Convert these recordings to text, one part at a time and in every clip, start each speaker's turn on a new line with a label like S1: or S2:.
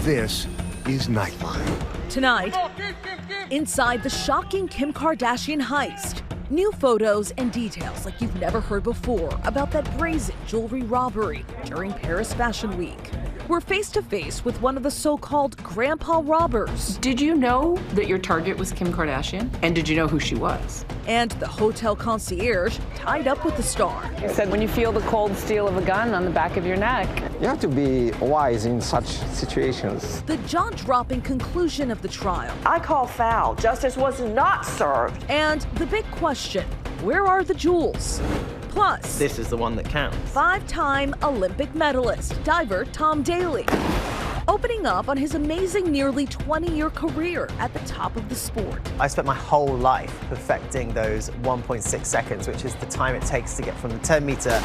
S1: This is Nightline.
S2: Tonight, inside the shocking Kim Kardashian heist. New photos and details like you've never heard before about that brazen jewelry robbery during Paris Fashion Week. We're face to face with one of the so-called grandpa robbers.
S3: Did you know that your target was Kim Kardashian? And did you know who she was?
S2: And the hotel concierge tied up with the star.
S4: He said, when you feel the cold steel of a gun on the back of your neck.
S5: You have to be wise in such situations.
S2: The jaw-dropping conclusion of the trial.
S6: I call foul. Justice was not served.
S2: And the big question, where are the jewels? Plus,
S7: this is the one that counts.
S2: 5-time Olympic medalist, diver Tom Daley, opening up on his amazing nearly 20-year career at the top of the sport.
S7: I spent my whole life perfecting those 1.6 seconds, which is the time it takes to get from the 10-meter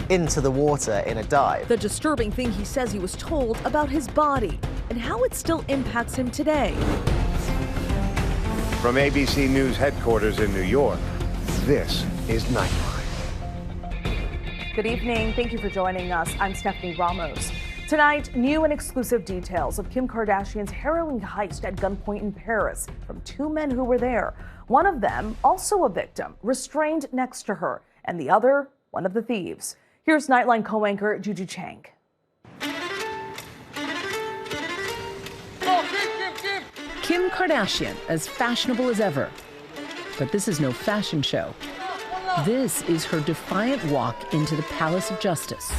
S7: into the water in a dive.
S2: The disturbing thing he says he was told about his body and how it still impacts him today.
S1: From ABC News headquarters in New York, this is Nightline.
S2: Good evening. Thank you for joining us. I'm Stephanie Ramos. Tonight, new and exclusive details of Kim Kardashian's harrowing heist at gunpoint in Paris from two men who were there. One of them, also a victim, restrained next to her, and the other, one of the thieves. Here's Nightline co-anchor Juju Chang. Kim Kardashian, as fashionable as ever. But this is no fashion show. This is her defiant walk into the Palace of Justice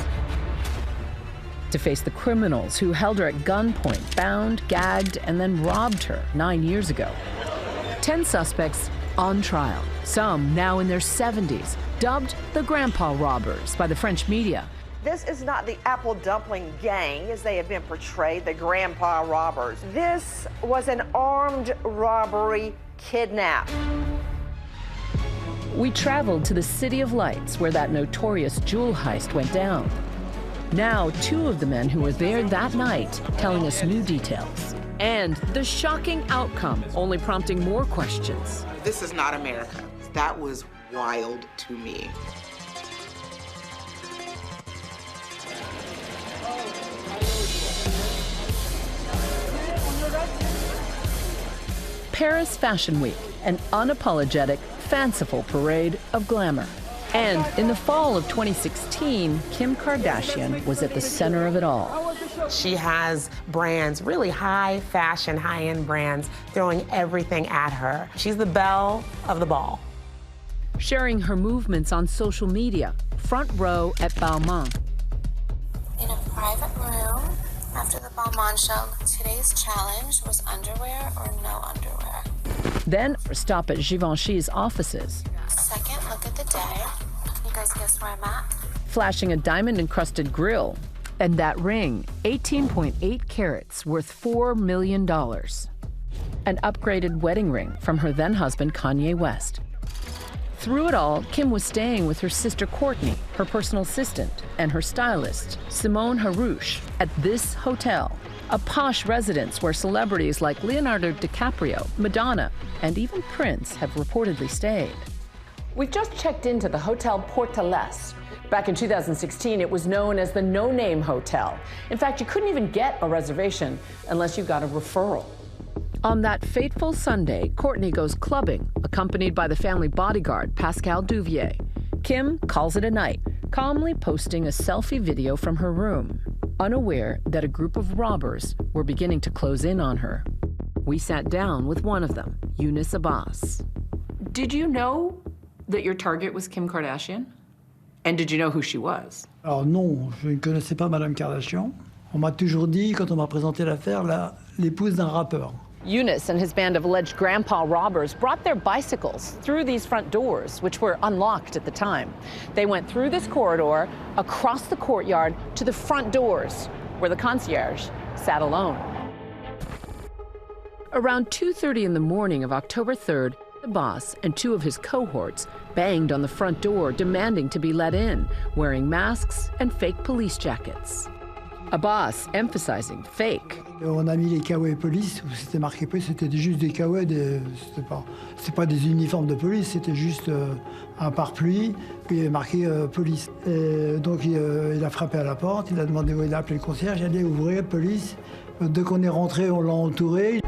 S2: to face the criminals who held her at gunpoint, bound, gagged, and then robbed her 9 years ago. 10 suspects on trial, some now in their 70s, dubbed the grandpa robbers by the French media.
S6: This is not the apple dumpling gang as they have been portrayed, the grandpa robbers. This was an armed robbery kidnap.
S2: We traveled to the City of Lights where that notorious jewel heist went down. Now, two of the men who were there that night telling us new details. And the shocking outcome only prompting more questions.
S8: This is not America. That was wild to me.
S2: Paris Fashion Week, an unapologetic, fanciful parade of glamour. And in the fall of 2016, Kim Kardashian was at the center of it all.
S9: She has brands, really high fashion, high-end brands, throwing everything at her. She's the belle of the ball.
S2: Sharing her movements on social media, front row at Balmain.
S10: In a private room after the Balmain show, today's challenge was underwear or no underwear.
S2: Then a stop at Givenchy's offices.
S10: Second look at the day. You guys guess where I'm at?
S2: Flashing a diamond-encrusted grill. And that ring, 18.8 carats, worth $4 million. An upgraded wedding ring from her then-husband, Kanye West. Through it all, Kim was staying with her sister Kourtney, her personal assistant, and her stylist, Simone Harouche, at this hotel, a posh residence where celebrities like Leonardo DiCaprio, Madonna, and even Prince have reportedly stayed.
S3: We've just checked into the Hotel Portales. Back in 2016, it was known as the no-name hotel. In fact, you couldn't even get a reservation unless you got a referral.
S2: On that fateful Sunday, Kourtney goes clubbing, accompanied by the family bodyguard, Pascal Duvier. Kim calls it a night, calmly posting a selfie video from her room, unaware that a group of robbers were beginning to close in on her. We sat down with one of them, Younes Abbas.
S3: Did you know that your target was Kim Kardashian? And did you know who she was?
S11: Alors non, je ne connaissais pas Madame Kardashian. On m'a toujours dit, quand on m'a présenté l'affaire, l'épouse d'un rappeur.
S3: Younes and his band of alleged grandpa robbers brought their bicycles through these front doors, which were unlocked at the time. They went through this corridor, across the courtyard, to the front doors, where the concierge sat alone.
S2: Around 2:30 in the morning of October 3rd, the boss and two of his cohorts banged on the front door, demanding to be let in, wearing masks and fake police jackets. Abbas emphasizing fake.
S11: On a mis les caouets police, où c'était marqué police, c'était juste des caouets, c'était pas des uniformes de police, c'était juste un parapluie, puis il y avait marqué police. Et donc il a frappé à la porte, il a demandé où il a appelé le concierge, il a dit ouvrez, police. Dès qu'on est rentré, on l'a entouré.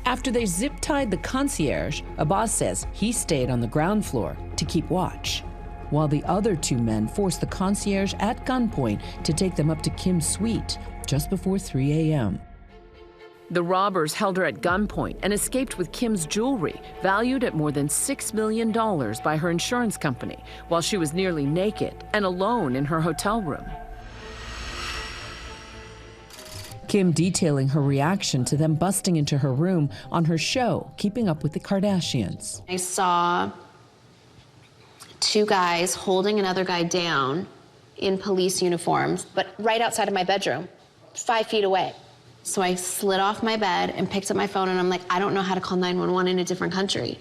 S2: After they zip-tied the concierge, Abbas says he stayed on the ground floor to keep watch, while the other two men forced the concierge at gunpoint to take them up to Kim's suite just before 3 a.m. The robbers held her at gunpoint and escaped with Kim's jewelry, valued at more than $6 million by her insurance company, while she was nearly naked and alone in her hotel room. Kim detailing her reaction to them busting into her room on her show, Keeping Up with the Kardashians.
S10: I saw two guys holding another guy down in police uniforms, but right outside of my bedroom, 5 feet away. So I slid off my bed and picked up my phone, and I'm like, I don't know how to call 911 in a different country.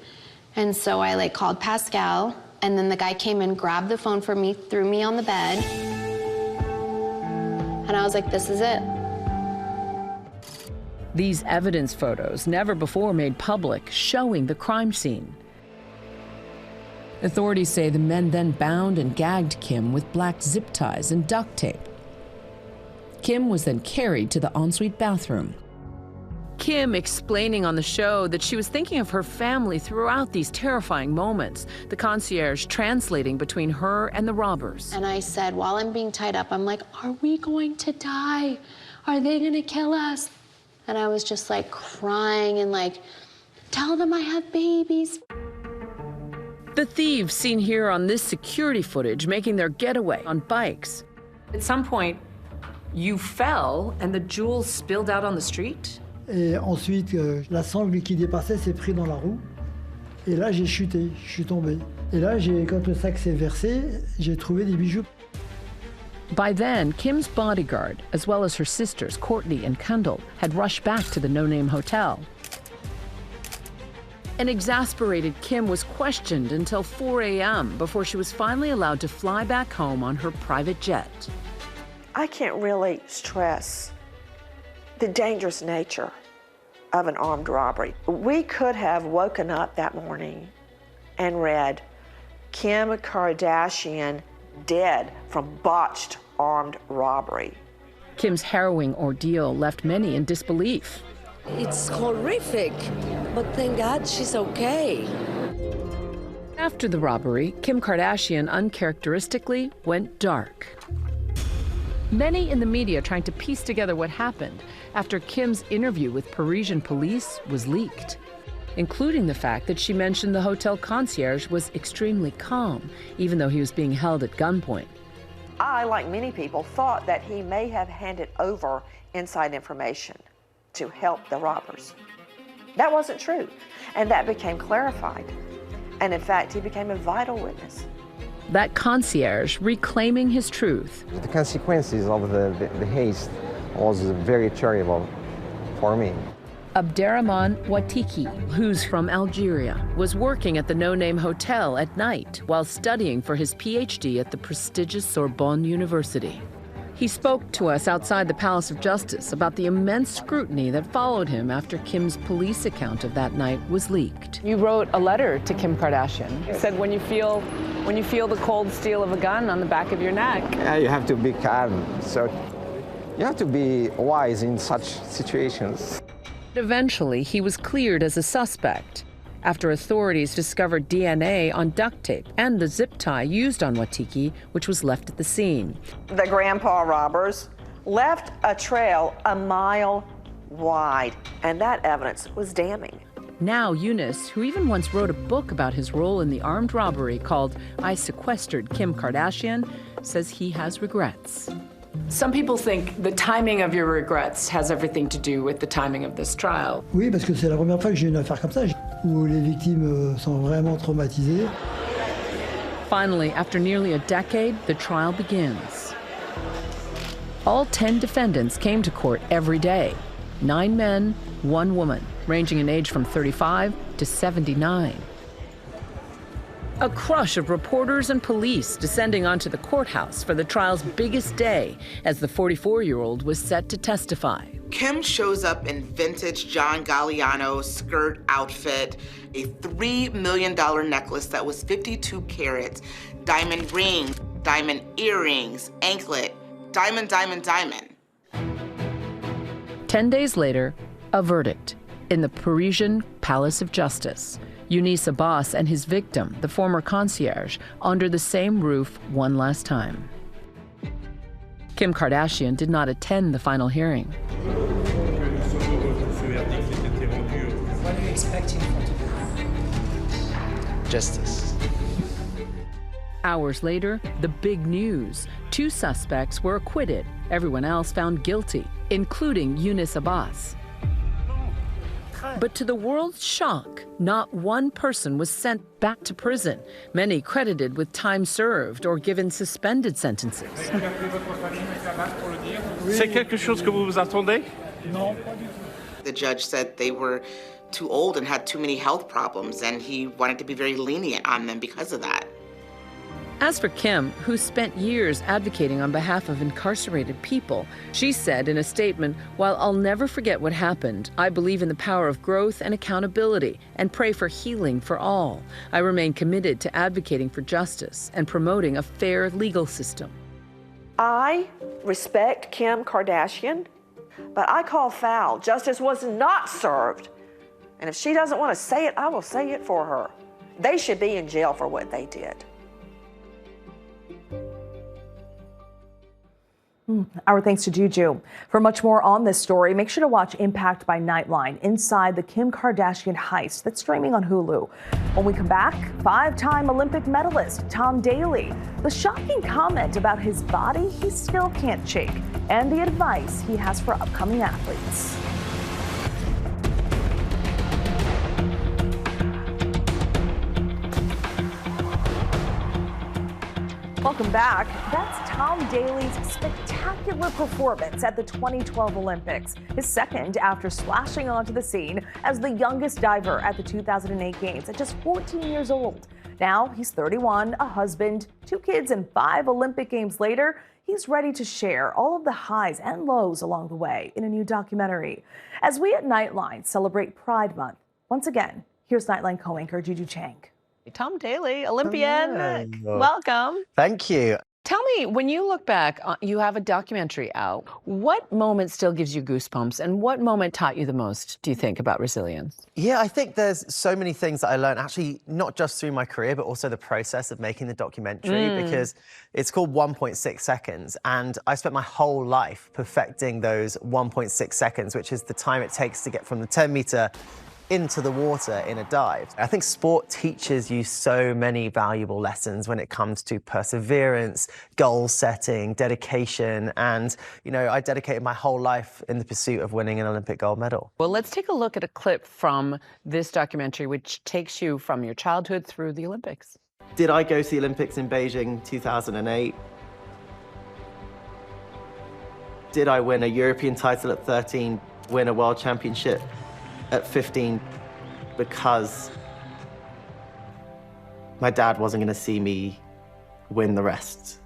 S10: And so I called Pascal, and then the guy came in, grabbed the phone from me, threw me on the bed. And I was like, this is it.
S2: These evidence photos, never before made public, showing the crime scene. Authorities say the men then bound and gagged Kim with black zip ties and duct tape. Kim was then carried to the ensuite bathroom. Kim explaining on the show that she was thinking of her family throughout these terrifying moments, the concierge translating between her and the robbers.
S10: And I said, while I'm being tied up, I'm like, are we going to die? Are they gonna kill us? And I was just crying and tell them I have babies.
S2: The thieves seen here on this security footage making their getaway on bikes. At some point, you fell and the jewels spilled out on the street?
S11: Et ensuite, la sangle qui dépassait s'est pris dans la roue. Et là, j'ai chuté, je suis tombé. Et là, quand le sac s'est versé, j'ai trouvé des bijoux.
S2: By then, Kim's bodyguard, as well as her sisters, Courtney and Kendall, had rushed back to the no-name hotel. An exasperated Kim was questioned until 4 a.m. before she was finally allowed to fly back home on her private jet.
S6: I can't really stress the dangerous nature of an armed robbery. We could have woken up that morning and read, Kim Kardashian dead from botched armed robbery.
S2: Kim's harrowing ordeal left many in disbelief.
S12: It's horrific, but thank God she's okay.
S2: After the robbery, Kim Kardashian uncharacteristically went dark. Many in the media trying to piece together what happened after Kim's interview with Parisian police was leaked, including the fact that she mentioned the hotel concierge was extremely calm, even though he was being held at gunpoint.
S6: I, like many people, thought that he may have handed over inside information to help the robbers. That wasn't true, and that became clarified. And in fact, he became a vital witness.
S2: That concierge reclaiming his truth.
S5: The consequences of the heist was very terrible for me.
S2: Abderrahman Ouatiki, who's from Algeria, was working at the no-name hotel at night while studying for his PhD at the prestigious Sorbonne University. He spoke to us outside the Palace of Justice about the immense scrutiny that followed him after Kim's police account of that night was leaked.
S4: You wrote a letter to Kim Kardashian. You said when you feel the cold steel of a gun on the back of your neck.
S5: Yeah, you have to be calm. So you have to be wise in such situations.
S2: Eventually, he was cleared as a suspect after authorities discovered DNA on duct tape and the zip tie used on Ouatiki, which was left at the scene.
S6: The grandpa robbers left a trail a mile wide, and that evidence was damning.
S2: Now Eunice, who even once wrote a book about his role in the armed robbery called I Sequestered Kim Kardashian, says he has regrets.
S4: Some people think the timing of your regrets has everything to do with the timing of this trial.
S11: Oui, parce que c'est la première fois que j'ai une affaire comme ça, où les victimes sont vraiment traumatisées.
S2: Finally, after nearly a decade, the trial begins. All 10 defendants came to court every day. 9 men, 1 woman, ranging in age from 35 to 79. A crush of reporters and police descending onto the courthouse for the trial's biggest day as the 44-year-old was set to testify.
S8: Kim shows up in vintage John Galliano skirt outfit, a $3 million necklace that was 52 carats, diamond ring, diamond earrings, anklet, diamond, diamond, diamond.
S2: 10 days later, a verdict in the Parisian Palace of Justice. Eunice Abbas and his victim, the former concierge, under the same roof one last time. Kim Kardashian did not attend the final hearing.
S13: What are you expecting from today?
S7: Justice.
S2: Hours later, the big news. 2 suspects were acquitted. Everyone else found guilty, including Eunice Abbas. But to the world's shock, not one person was sent back to prison, many credited with time served or given suspended sentences.
S14: C'est quelque chose que vous vous attendez?
S8: The judge said they were too old and had too many health problems, and he wanted to be very lenient on them because of that.
S2: As for Kim, who spent years advocating on behalf of incarcerated people, she said in a statement, "While I'll never forget what happened, I believe in the power of growth and accountability and pray for healing for all. I remain committed to advocating for justice and promoting a fair legal system."
S6: I respect Kim Kardashian, but I call foul. Justice was not served. And if she doesn't want to say it, I will say it for her. They should be in jail for what they did.
S15: Our thanks to Juju. For much more on this story, make sure to watch Impact by Nightline, inside the Kim Kardashian heist, that's streaming on Hulu. When we come back, 5-time Olympic medalist Tom Daley, the shocking comment about his body he still can't shake, and the advice he has for upcoming athletes. Welcome back. That's Tom Daley's spectacular performance at the 2012 Olympics, his second after splashing onto the scene as the youngest diver at the 2008 Games at just 14 years old. Now he's 31, a husband, 2 kids, and 5 Olympic Games later, he's ready to share all of the highs and lows along the way in a new documentary. As we at Nightline celebrate Pride Month, once again, here's Nightline co-anchor Juju Chang.
S3: Tom Daley, Olympian,
S7: Hello.
S3: welcome.
S7: Thank you.
S3: Tell me, when you look back, you have a documentary out. What moment still gives you goosebumps, and what moment taught you the most, do you think, about resilience?
S7: Yeah, I think there's so many things that I learned, actually, not just through my career, but also the process of making the documentary, because it's called 1.6 seconds, and I spent my whole life perfecting those 1.6 seconds, which is the time it takes to get from the 10-meter into the water in a dive. I think sport teaches you so many valuable lessons when it comes to perseverance, goal setting, dedication, and, you know, I dedicated my whole life in the pursuit of winning an Olympic gold medal.
S3: Well, let's take a look at a clip from this documentary, which takes you from your childhood through the Olympics.
S7: Did I go to the Olympics in Beijing 2008? Did I win a European title at 13, win a world championship at 15, because my dad wasn't going to see me win the rest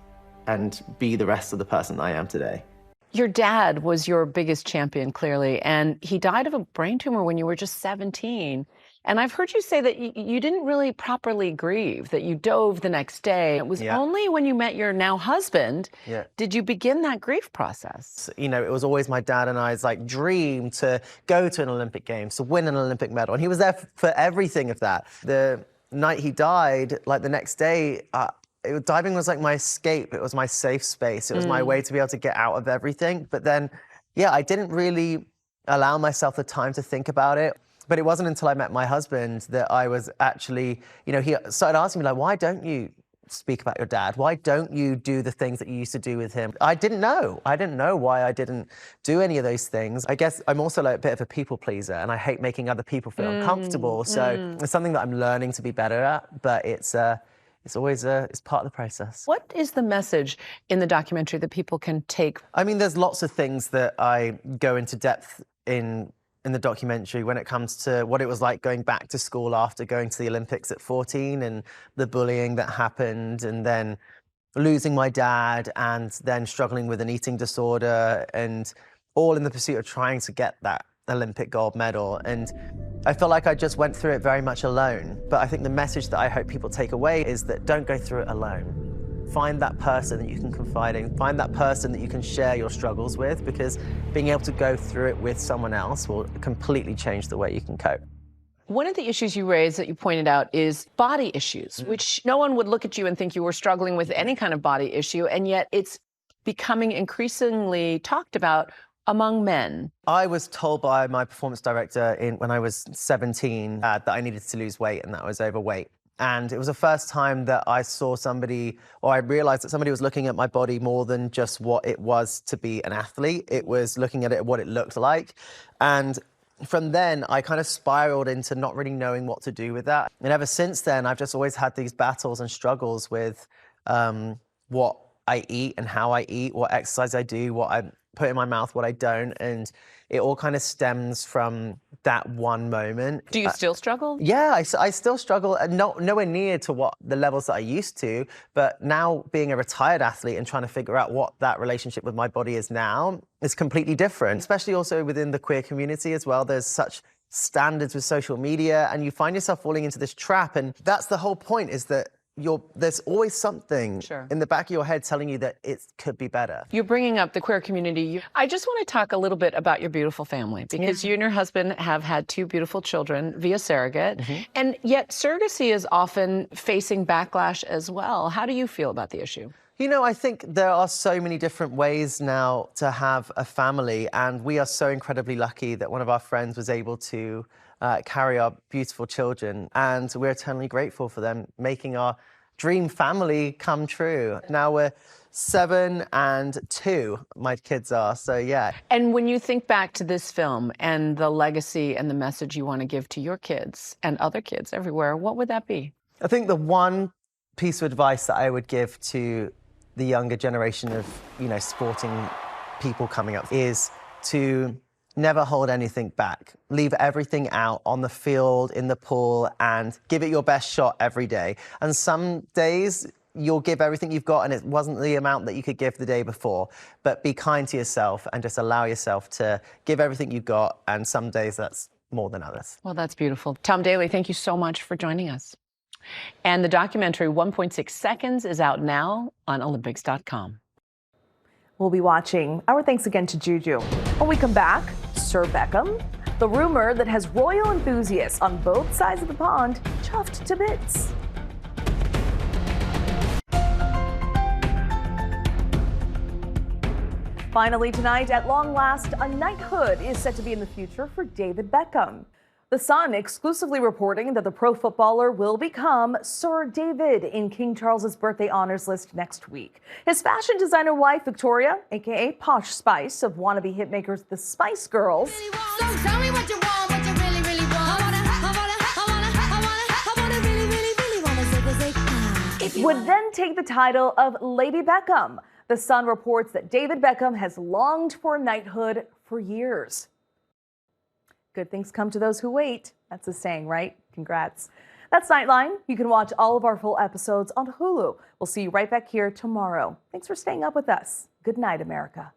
S7: and be the rest of the person I am today?
S3: Your dad was your biggest champion, clearly, and he died of a brain tumor when you were just 17. And I've heard you say that you didn't really properly grieve, that you dove the next day. It was only when you met your now husband did you begin that grief process.
S7: You know, it was always my dad and I's dream to go to an Olympic Games, to win an Olympic medal. And he was there for everything of that. The night he died, the next day, diving was like my escape. It was my safe space. It was my way to be able to get out of everything. But then, I didn't really allow myself the time to think about it. But it wasn't until I met my husband that I was actually, he started asking me, why don't you speak about your dad? Why don't you do the things that you used to do with him? I didn't know. I didn't know why I didn't do any of those things. I guess I'm also a bit of a people pleaser, and I hate making other people feel uncomfortable. So it's something that I'm learning to be better at, but it's always it's part of the process.
S3: What is the message in the documentary that people can take?
S7: I mean, there's lots of things that I go into depth in in the documentary when it comes to what it was like going back to school after going to the Olympics at 14 and the bullying that happened, and then losing my dad, and then struggling with an eating disorder, and all in the pursuit of trying to get that Olympic gold medal. And I feel like I just went through it very much alone. But I think the message that I hope people take away is that don't go through it alone. Find that person that you can confide in, find that person that you can share your struggles with, because being able to go through it with someone else will completely change the way you can cope.
S3: One of the issues you raised that you pointed out is body issues, which no one would look at you and think you were struggling with any kind of body issue, and yet it's becoming increasingly talked about among men.
S7: I was told by my performance director when I was 17 that I needed to lose weight and that I was overweight. And it was the first time that I saw somebody, or I realized that somebody was looking at my body more than just what it was to be an athlete. It was looking at it, what it looked like. And from then, I kind of spiraled into not really knowing what to do with that. And ever since then, I've just always had these battles and struggles with what I eat and how I eat, what exercise I do, what I put in my mouth, what I don't. And it all kind of stems from that one moment.
S3: Do you still struggle?
S7: Yeah, I still struggle, nowhere near to what the levels that I used to. But now being a retired athlete and trying to figure out what that relationship with my body is now is completely different, especially also within the queer community as well. There's such standards with social media, and you find yourself falling into this trap. And that's the whole point, is that there's always something in the back of your head telling you that it could be better.
S3: You're bringing up the queer community. I just want to talk a little bit about your beautiful family, because you and your husband have had 2 beautiful children via surrogate, and yet surrogacy is often facing backlash as well. How do you feel about the issue?
S7: You know, I think there are so many different ways now to have a family, and we are so incredibly lucky that one of our friends was able to carry our beautiful children, and we're eternally grateful for them making our dream family come true. Now we're 7 and 2, my kids are, so yeah.
S3: And when you think back to this film and the legacy and the message you want to give to your kids and other kids everywhere, what would that be?
S7: I think the one piece of advice that I would give to the younger generation of, sporting people coming up is to never hold anything back. Leave everything out on the field, in the pool, and give it your best shot every day. And some days you'll give everything you've got and it wasn't the amount that you could give the day before. But be kind to yourself and just allow yourself to give everything you've got, and some days that's more than others.
S3: Well, that's beautiful. Tom Daley, thank you so much for joining us. And the documentary 1.6 Seconds is out now on Olympics.com.
S15: We'll be watching. Our thanks again to Juju. When we come back, Sir Beckham, the rumor that has royal enthusiasts on both sides of the pond chuffed to bits. Finally tonight, at long last, a knighthood is set to be in the future for David Beckham. The Sun exclusively reporting that the pro footballer will become Sir David in King Charles's birthday honors list next week. His fashion designer wife, Victoria, aka Posh Spice of wannabe hitmakers The Spice Girls,
S16: So tell me what you want, what you really, really want. I wanna
S15: would then take the title of Lady Beckham. The Sun reports that David Beckham has longed for knighthood for years. Good things come to those who wait. That's a saying, right? Congrats. That's Nightline. You can watch all of our full episodes on Hulu. We'll see you right back here tomorrow. Thanks for staying up with us. Good night, America.